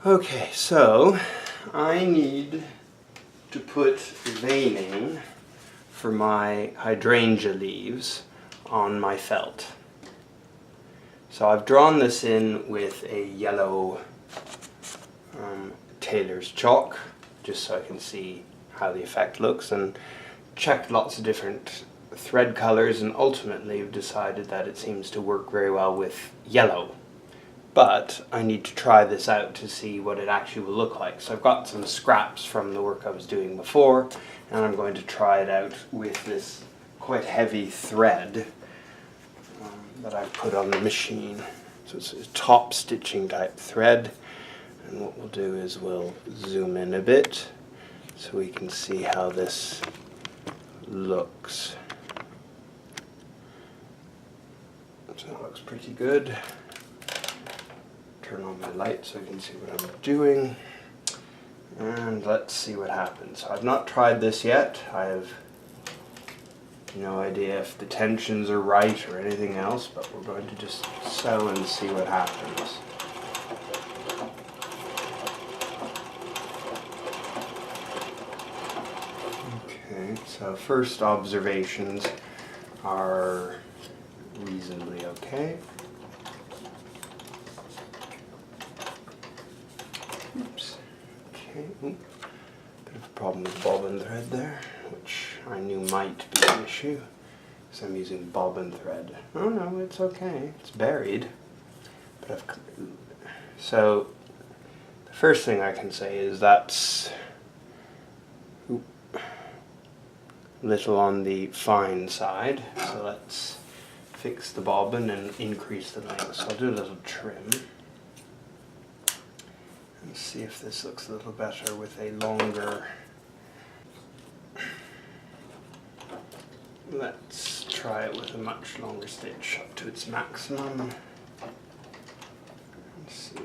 Okay, so I need to put veining for my hydrangea leaves on my felt. So I've drawn this in with a yellow tailor's chalk, just so I can see how the effect looks, and checked lots of different thread colors, and ultimately have decided that it seems to work very well with yellow. But I need to try this out to see what it actually will look like. So I've got some scraps from the work I was doing before, and I'm going to try it out with this quite heavy thread that I've put on the machine. So it's a top stitching type thread, and what we'll do is we'll zoom in a bit so we can see how this looks. So it looks pretty good. Turn on my light so I can see what I'm doing, and let's see what happens. I've not tried this yet. I have no idea if the tensions are right or anything else, but we're going to just sew and see what happens. Okay, so first observations are reasonably okay. Oops. Okay. Bit of a problem with bobbin thread there, which I knew might be an issue, because I'm using bobbin thread. Oh no, it's okay. It's buried. But so the first thing I can say is that's a little on the fine side. So let's fix the bobbin and increase the length. So I'll do a little trim. Let's see if this looks a little better with a longer. Let's try it with a much longer stitch up to its maximum. Let's see.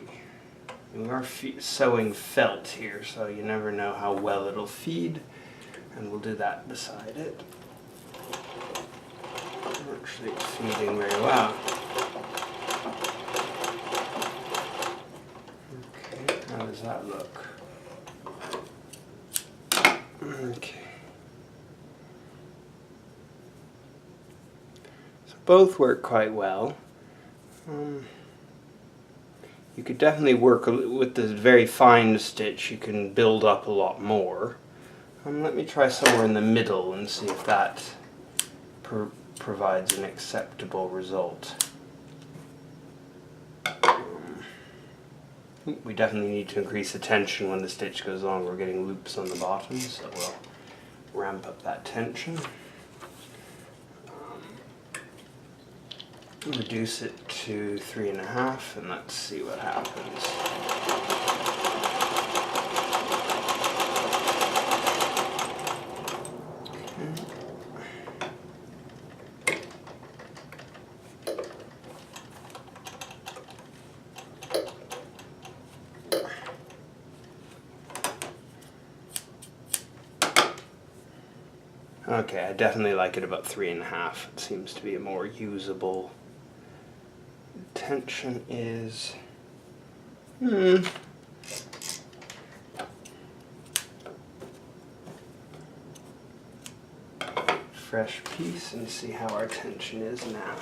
We are sewing felt here, so you never know how well it'll feed, and we'll do that beside it. Actually, it's feeding very well. How does that look? Okay. So both work quite well. You could definitely work with the very fine stitch. You can build up a lot more. Let me try somewhere in the middle and see if that provides an acceptable result. We definitely need to increase the tension when the stitch goes on. We're getting loops on the bottom, so we'll ramp up that tension. Reduce it to 3.5, and let's see what happens. Okay, I definitely like it about 3.5. It seems to be a more usable. Tension is fresh piece, and see how our tension is now.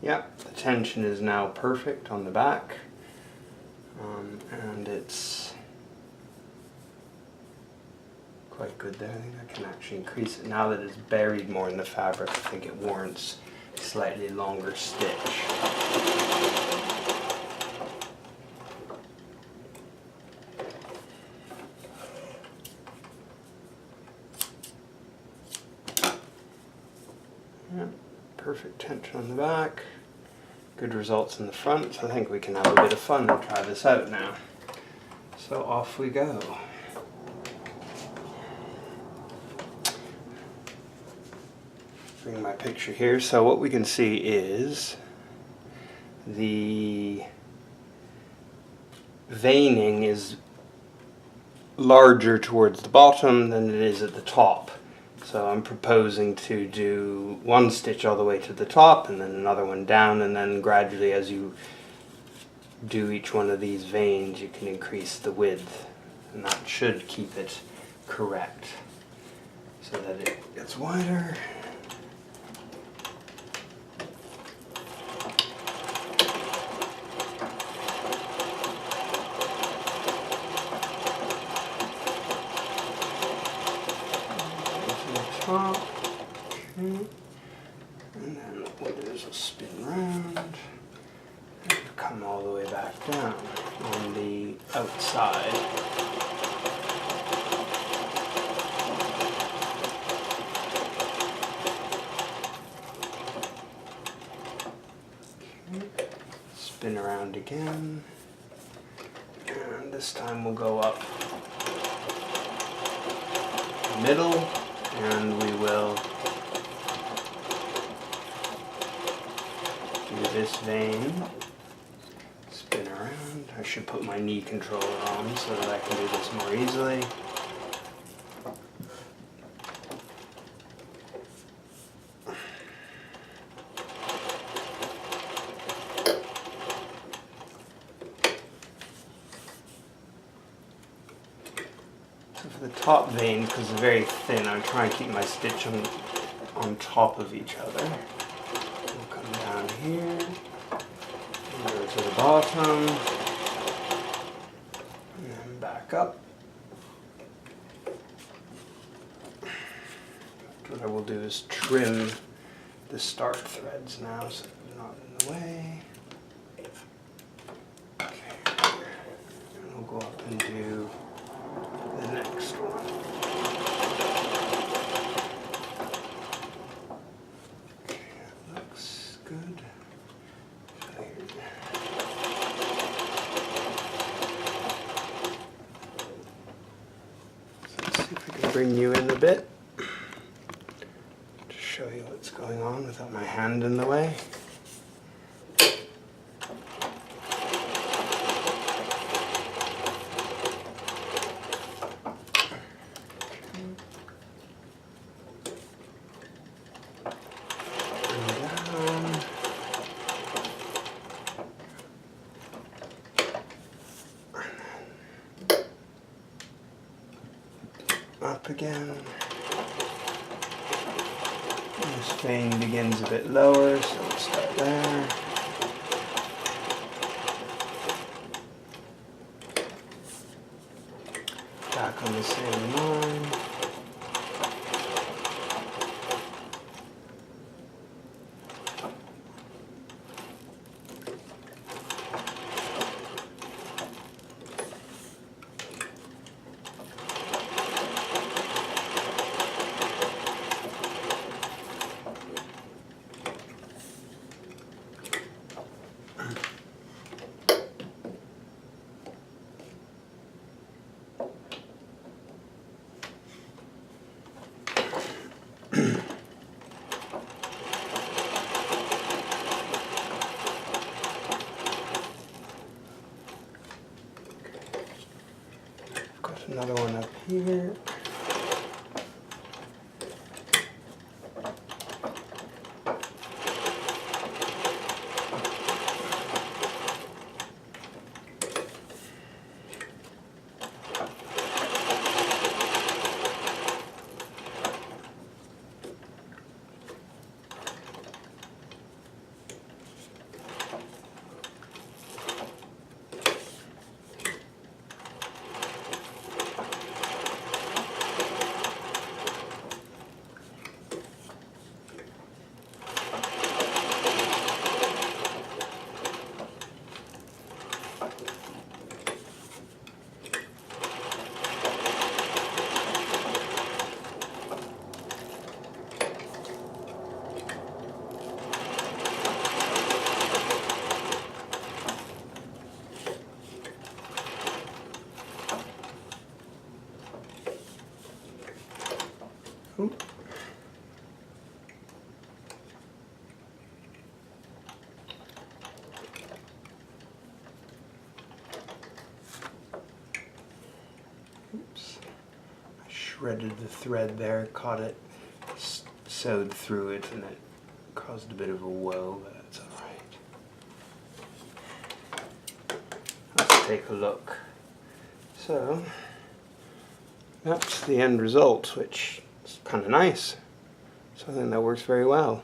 Yep, the tension is now perfect on the back, and it's quite good there. I think I can actually increase it. Now that it's buried more in the fabric, I think it warrants a slightly longer stitch. Yep. Perfect tension on the back, good results in the front, so I think we can have a bit of fun and try this out now. So off we go. bring my picture here. So what we can see is the veining is larger towards the bottom than it is at the top. So I'm proposing to do one stitch all the way to the top and then another one down, and then gradually as you do each one of these veins you can increase the width, and that should keep it correct so that it gets wider. Top. Okay. And then what we'll do is we'll spin around and come all the way back down on the outside. Okay. Spin around again, and this time we'll go up the middle, and we will do this vein, spin around. I should put my knee controller on so that I can do this more easily. For the top veins, because they're very thin, I'm trying to keep my stitch on top of each other. We'll come down here, and go to the bottom, and then back up. What I will do is trim the start threads now so they're not in the way. Okay, and we'll go up and do the next one. Okay, that looks good. So let's see if I can bring you in a bit to show you what's going on without my hand in the way. Up again. This vein begins a bit lower, so we'll start there. Back on the same line. Another one up here. threaded the thread there, caught it, sewed through it, and it caused a bit of a woe, but that's alright. Let's take a look. So, that's the end result, which is kind of nice. So I think that works very well.